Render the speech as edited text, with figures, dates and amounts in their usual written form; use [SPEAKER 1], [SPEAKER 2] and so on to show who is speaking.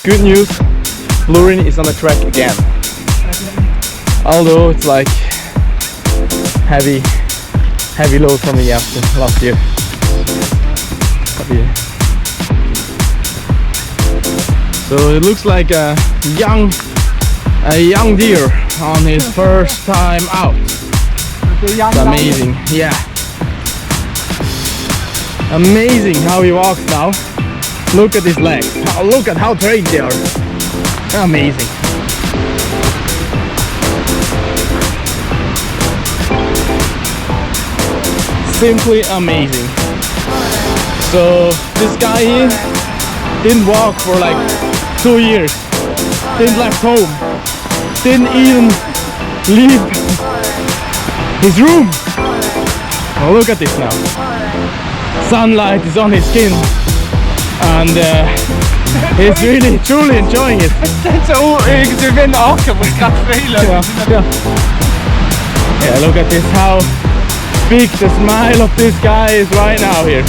[SPEAKER 1] good news, Lurin is on the track again. Although it's like heavy load from the last year. But yeah. So it looks like a young deer on his first time out. It's amazing, yeah. Amazing how he walks now. Look at his legs. Look at how trained they are. Amazing. Simply amazing. So this guy here didn't walk for like 2 years. Didn't left home. Didn't even leave his room. Oh, look at this now. Sunlight is on his skin, and he's really truly enjoying it. Yeah, look at this, how big the smile of this guy is right now here.